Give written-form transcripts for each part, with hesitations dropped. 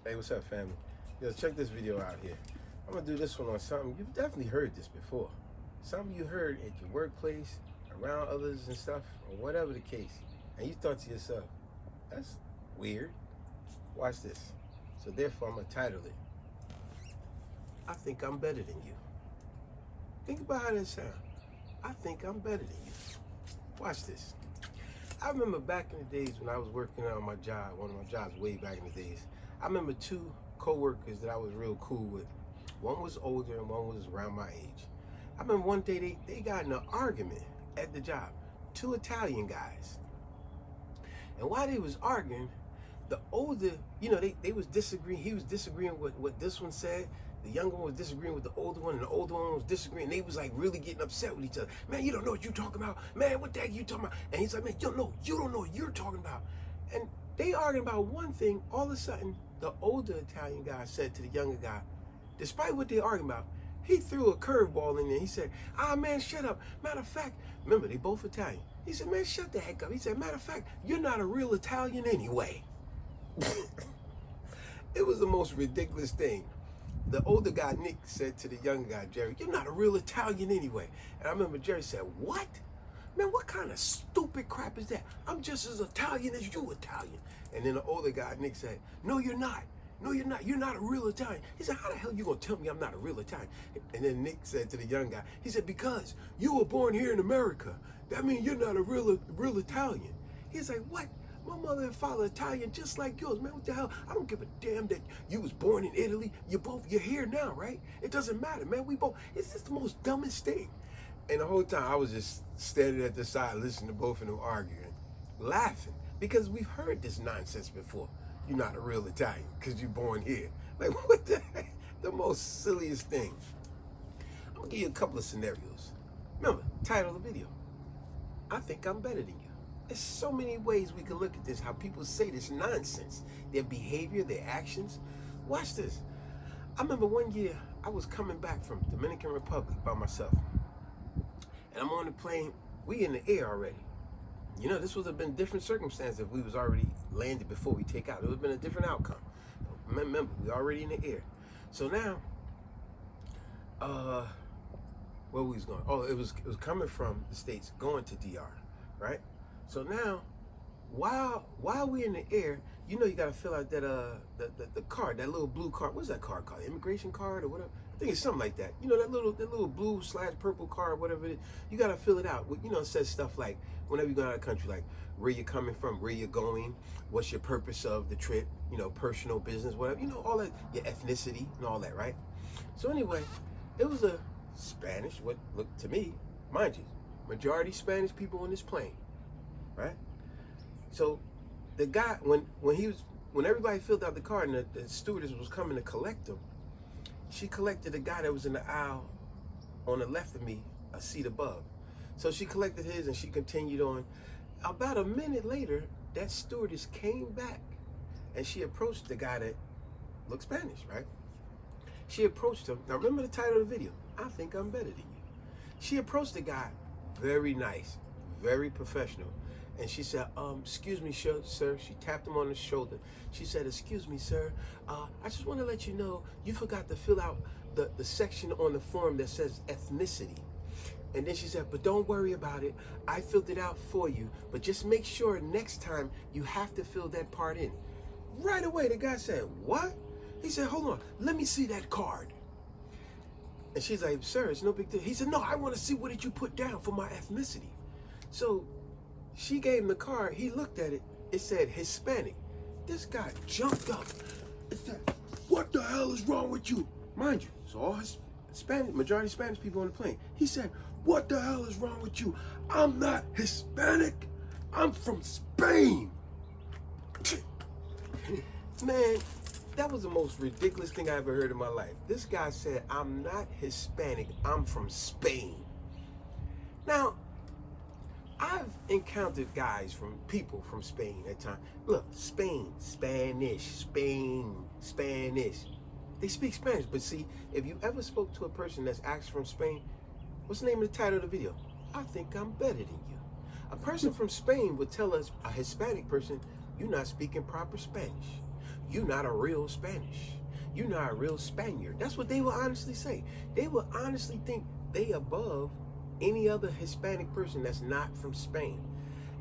Hey, what's up, family? Yo, check this video out here. I'm gonna do this one on something you've definitely heard this before. Something you heard at your workplace, around others and stuff, or whatever the case. And you thought to yourself, that's weird. Watch this. So therefore, I'm gonna title it, I think I'm better than you. Think about how that sounds. I think I'm better than you. Watch this. I remember back in the days when I was working on my job, one of my jobs way back in the days. I remember two co-workers that I was real cool with. One was older and one was around my age. I remember one day they got in an argument at the job. Two Italian guys. And while they was arguing, the older, they was disagreeing. He was disagreeing with what this one said. The younger one was disagreeing with the older one, and the older one was disagreeing. They was like really getting upset with each other. Man, you don't know what you're talking about. Man, what the heck you talking about? And he's like, man, you don't know what you're talking about. And they arguing about one thing. All of a sudden, the older Italian guy said to the younger guy, despite what they arguing about, he threw a curveball in there. He said, man, shut up. Matter of fact, remember, they both Italian. He said, man, shut the heck up. He said, matter of fact, you're not a real Italian anyway. It was the most ridiculous thing. The older guy, Nick, said to the younger guy, Jerry, you're not a real Italian anyway. And I remember Jerry said, what? Man, what kind of stupid crap is that? I'm just as Italian as you Italian. And then the older guy, Nick, said, no, you're not. No, you're not. You're not a real Italian. He said, how the hell you gonna tell me I'm not a real Italian? And then Nick said to the young guy, he said, because you were born here in America. That means you're not a real Italian. He's like, what? My mother and father Italian just like yours, man. What the hell? I don't give a damn that you was born in Italy. You're here now, right? It doesn't matter, man. We both, it's just the most dumbest thing. And the whole time I was just standing at the side listening to both of them arguing, laughing, because we've heard this nonsense before. You're not a real Italian because you're born here. Like, what the heck? The most silliest thing. I'm gonna give you a couple of scenarios. Remember, title of the video, I think I'm better than you. There's so many ways we can look at this, how people say this nonsense, their behavior, their actions. Watch this. I remember one year I was coming back from Dominican Republic by myself. And I'm on the plane, we in the air already. This would have been different circumstances if we was already landed before we take out. It would have been a different outcome. But remember, we already in the air. So now, where we was going? Oh, it was coming from the States, going to DR, right? So now, while we're in the air, you gotta fill out that the card, that little blue card. What's that card called? Immigration card or whatever? I think it's something like that. That little blue / purple card, whatever it is. You gotta fill it out. It says stuff like whenever you go out of the country, like where you're coming from, where you're going, what's your purpose of the trip, personal, business, whatever. All that, your ethnicity and all that, right? So anyway, it was a Spanish, what looked to me, mind you, majority Spanish people on this plane. Right? So the guy, when everybody filled out the card and the stewardess was coming to collect them, she collected the guy that was in the aisle on the left of me, a seat above. So she collected his and she continued on. About a minute later, that stewardess came back and she approached the guy that looked Spanish, right? She approached him. Now remember the title of the video, I think I'm better than you. She approached the guy, very nice, very professional. And she said, excuse me, sir. She tapped him on the shoulder. She said, excuse me, sir. I just want to let you know, you forgot to fill out the section on the form that says ethnicity. And then she said, but don't worry about it. I filled it out for you. But just make sure next time you have to fill that part in. Right away, the guy said, what? He said, hold on, let me see that card. And she's like, sir, it's no big deal. He said, no, I want to see what did you put down for my ethnicity. So she gave him the card. He looked at it. It said Hispanic. This guy jumped up. It said, what the hell is wrong with you? Mind you, it's all Hispanic, majority Spanish people on the plane. He said, what the hell is wrong with you? I'm not Hispanic. I'm from Spain. Man, that was the most ridiculous thing I ever heard in my life. This guy said, I'm not Hispanic. I'm from Spain. Now, I've encountered people from Spain at times. Look, Spain, Spanish, Spain, Spanish. They speak Spanish, but see, if you ever spoke to a person that's actually from Spain, what's the name of the title of the video? I think I'm better than you. A person from Spain would tell us, a Hispanic person, you're not speaking proper Spanish. you not a real Spanish. You not a real Spaniard. That's what they will honestly say. They will honestly think they above any other Hispanic person that's not from Spain.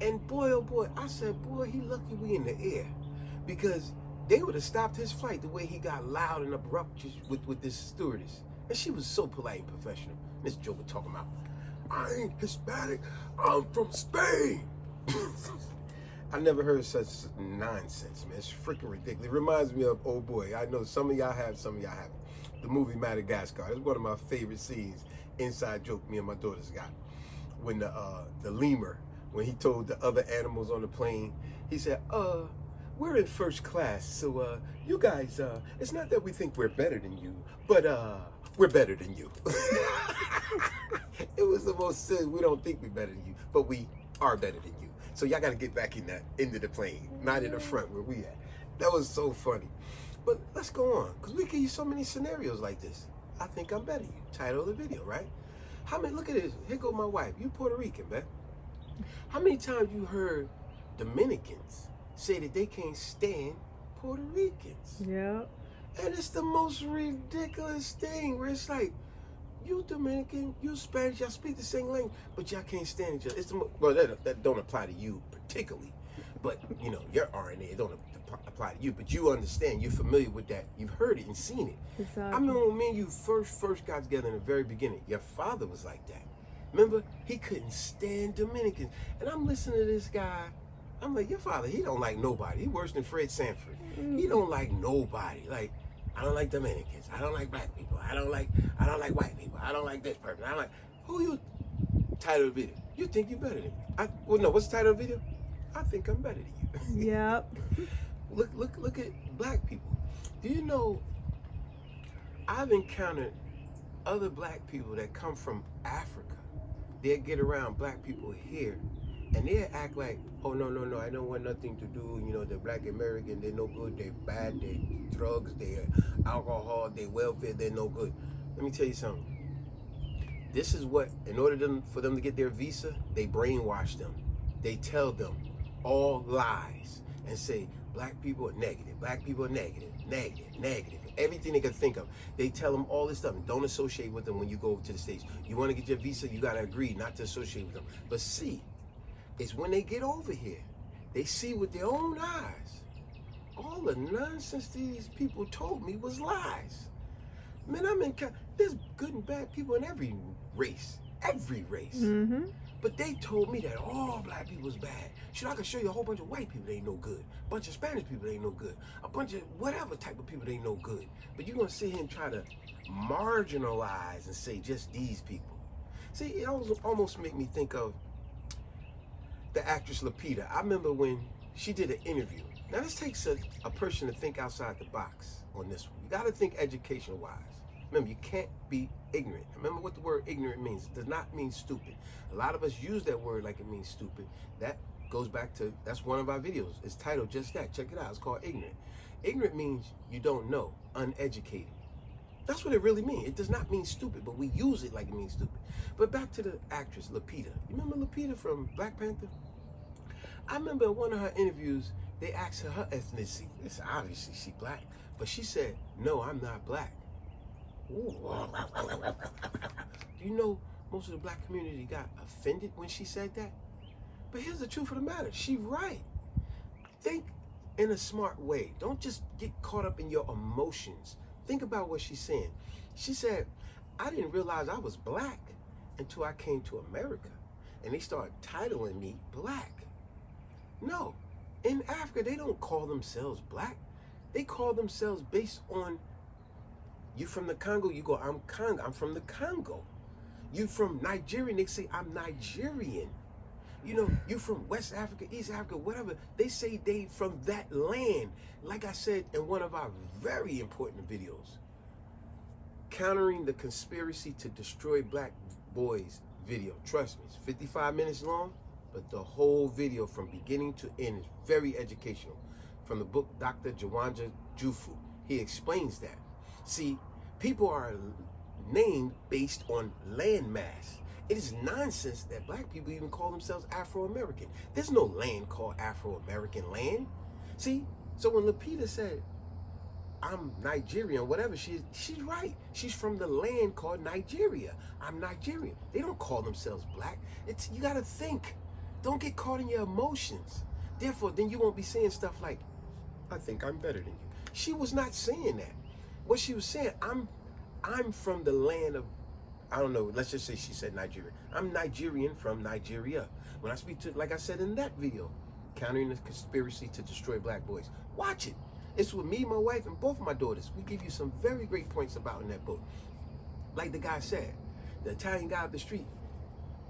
And boy, oh boy, I said, boy, he lucky we in the air. Because they would have stopped his flight the way he got loud and abrupt with this stewardess. And she was so polite and professional. This joker talking about, I ain't Hispanic, I'm from Spain. I never heard such nonsense, man. It's freaking ridiculous. It reminds me of, oh boy, I know some of y'all have, some of y'all haven't. The movie Madagascar. It's one of my favorite scenes, inside joke me and my daughters got. When the lemur, when he told the other animals on the plane, he said, we're in first class, so you guys, it's not that we think we're better than you, but we're better than you. It was the most silly, we don't think we're better than you, but we are better than you. So y'all gotta get back in that into the plane, not in the front where we at. That was so funny. But let's go on, because we can use so many scenarios like this. I think I'm better than you. Title of the video, right? How many, look at this, here go my wife. You Puerto Rican, man. How many times you heard Dominicans say that they can't stand Puerto Ricans? Yeah. And it's the most ridiculous thing where it's like, you Dominican, you Spanish, y'all speak the same language, but y'all can't stand each other. It's the well, that don't apply to you particularly, but you know, your RNA, it don't apply to you, but you understand, you're familiar with that, you've heard it and seen it. Exactly. I remember when me and you first got together in the very beginning, your father was like that. Remember, he couldn't stand Dominicans. And I'm listening to this guy, I'm like, your father, he don't like nobody. He worse than Fred Sanford. He don't like nobody. Like, I don't like Dominicans. I don't like black people. I don't like white people. I don't like this person. I don't like, who you? Title of the video. You think you're better than me. Well, no, what's the title of the video? I think I'm better than you. Yep. Look at black people. Do you know, I've encountered other black people that come from Africa. They'll get around black people here and they'll act like, oh, no, I don't want nothing to do, you know, they're black American, they're no good, they're bad, they're drugs, they're alcohol, they're welfare, they're no good. Let me tell you something. This is what, in order for them to get their visa, they brainwash them. They tell them all lies and say, black people are negative, black people are negative, everything they can think of. They tell them all this stuff and don't associate with them when you go over to the States. You want to get your visa, you got to agree not to associate with them. But see, it's when they get over here, they see with their own eyes. All the nonsense these people told me was lies. Man, there's good and bad people in every race. Mm-hmm. But they told me that all black people is bad. Shit, I can show you a whole bunch of white people that ain't no good. A bunch of Spanish people that ain't no good. A bunch of whatever type of people that ain't no good. But you're gonna sit here and try to marginalize and say just these people. See, it almost make me think of the actress Lupita. I remember when she did an interview. Now this takes a person to think outside the box on this one. You gotta think educational-wise. Remember, you can't be ignorant. Remember what the word ignorant means. It does not mean stupid. A lot of us use that word like it means stupid. That goes back to, that's one of our videos. It's titled just that. Check it out. It's called ignorant. Ignorant means you don't know, uneducated. That's what it really means. It does not mean stupid, but we use it like it means stupid. But back to the actress, Lupita. You remember Lupita from Black Panther? I remember in one of her interviews, they asked her ethnicity. It's obviously she black, but she said, no, I'm not black. Ooh. Do you know most of the black community got offended when she said that? But here's the truth of the matter. She right. Think in a smart way. Don't just get caught up in your emotions. Think about what she's saying. She said, I didn't realize I was black until I came to America. And they started titling me black. No. In Africa, they don't call themselves black. They call themselves based on, you from the Congo, you go, I'm Congo, I'm from the Congo. You from Nigeria, they say, I'm Nigerian. You know, you from West Africa, East Africa, whatever. They say they from that land. Like I said in one of our very important videos, Countering the Conspiracy to Destroy Black Boys video. Trust me, it's 55 minutes long, but the whole video from beginning to end is very educational. From the book Dr. Jawanja Jufu, he explains that. See, people are named based on landmass. It is nonsense that black people even call themselves Afro-American. There's no land called Afro-American land. See, so when Lupita said, I'm Nigerian, whatever she's right. She's from the land called Nigeria. I'm Nigerian. They don't call themselves black. It's, you gotta think. Don't get caught in your emotions. Therefore, then you won't be saying stuff like, I think I'm better than you. She was not saying that. What she was saying, I'm from the land of, I don't know, let's just say she said Nigeria. I'm Nigerian from Nigeria. When I speak to, like I said in that video, Countering the Conspiracy to Destroy Black Boys, watch it. It's with me, my wife, and both of my daughters. We give you some very great points about in that book. Like the guy said, the Italian guy up the street,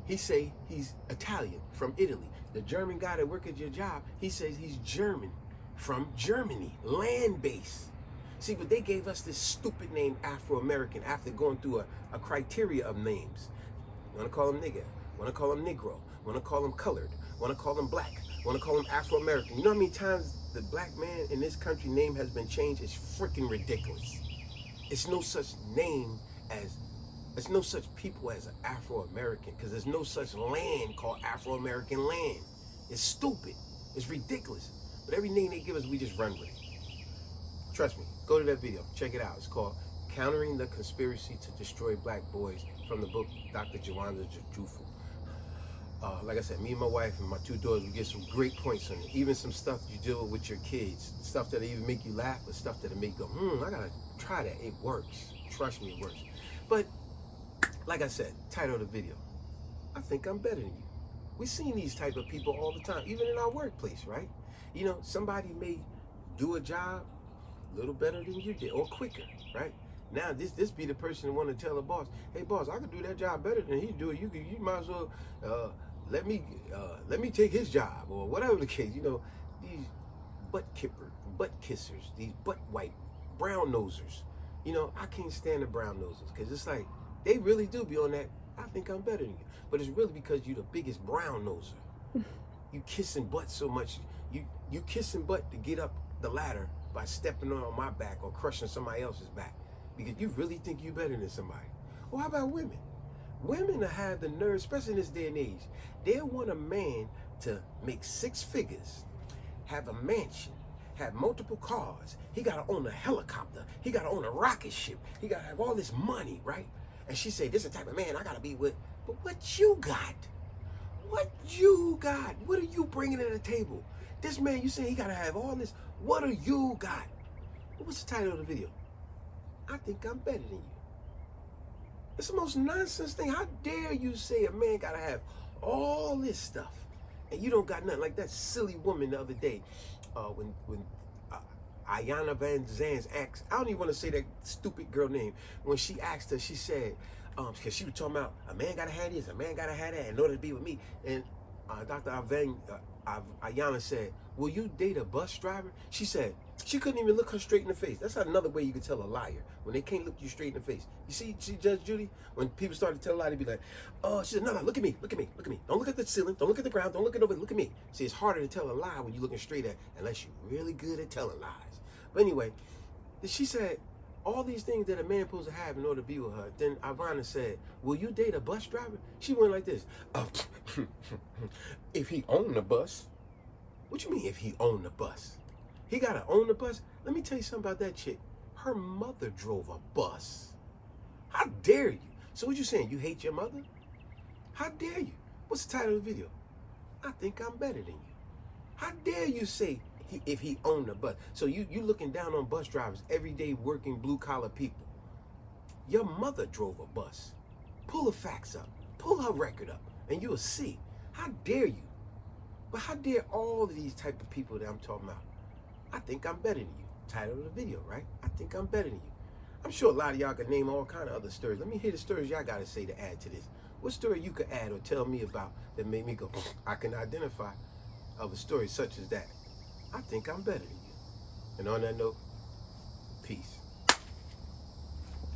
he say he's Italian from Italy. The German guy that work at your job, he says he's German from Germany, land-based. See, but they gave us this stupid name Afro-American after going through a criteria of names. Want to call them nigger, want to call them Negro, want to call them colored, want to call them black, want to call them Afro-American. You know how many times the black man in this country name has been changed? It's freaking ridiculous. It's no such name as, there's no such people as an Afro-American, because there's no such land called Afro-American land. It's stupid. It's ridiculous. But every name they give us, we just run with it. Trust me, go to that video, check it out. It's called Countering the Conspiracy to Destroy Black Boys from the book Dr. Jawanda Jufu. Like I said, me and my wife and my two daughters, we get some great points on it. Even some stuff you deal with your kids, stuff that even make you laugh, but stuff that make you go, I gotta try that. It works. Trust me, it works. But like I said, title of the video, I think I'm better than you. We've seen these type of people all the time, even in our workplace, right? You know, somebody may do a job a little better than you did, or quicker, right? Now this be the person that want to tell the boss, hey boss, I could do that job better than he do it. You might as well let me take his job, or whatever the case. You know, these butt kissers, these butt wipe, brown nosers. You know, I can't stand the brown nosers, because it's like they really do be on that, I think I'm better than you. But it's really because you're the biggest brown noser. You kissing butt so much, you kissing butt to get up the ladder by stepping on my back or crushing somebody else's back, because you really think you're better than somebody. Well, how about women? Women have the nerve, especially in this day and age, they want a man to make 6 figures, have a mansion, have multiple cars. He got to own a helicopter. He got to own a rocket ship. He got to have all this money, right? And she say, this is the type of man I got to be with. But what you got? What you got? What are you bringing to the table? This man, you say he got to have all this. What do you got? What's the title of the video? I think I'm better than you. It's the most nonsense thing. How dare you say a man got to have all this stuff and you don't got nothing? Like that silly woman the other day, when Iyanla Vanzant asked, I don't even want to say that stupid girl name, when she asked her, she said, because she was talking about a man got to have this, a man got to have that in order to be with me. And Dr. Iyanla said, will you date a bus driver? She said, she couldn't even look her straight in the face. That's another way you can tell a liar, when they can't look you straight in the face. You see, Judge Judy, when people start to tell a lie, they be like, oh, she said, no, look at me, look at me, look at me. Don't look at the ceiling, don't look at the ground, don't look at over, look at me. See, it's harder to tell a lie when you're looking straight at, unless you're really good at telling lies. But anyway, she said, all these things that a man supposed to have in order to be with her. Then Ivana said, will you date a bus driver? She went like this. If he owned the bus. What you mean if he owned the bus? He got to own the bus? Let me tell you something about that chick. Her mother drove a bus. How dare you? So what you saying? You hate your mother? How dare you? What's the title of the video? I think I'm better than you. How dare you say if he owned a bus? So you looking down on bus drivers, everyday working blue collar people. Your mother drove a bus. Pull the facts up. Pull her record up and you'll see. How dare you? But how dare all of these type of people that I'm talking about? I think I'm better than you. Title of the video, right? I think I'm better than you. I'm sure a lot of y'all can name all kind of other stories. Let me hear the stories y'all got to say to add to this. What story you could add or tell me about that made me go, I can identify of a story such as that. I think I'm better than you. And on that note, peace.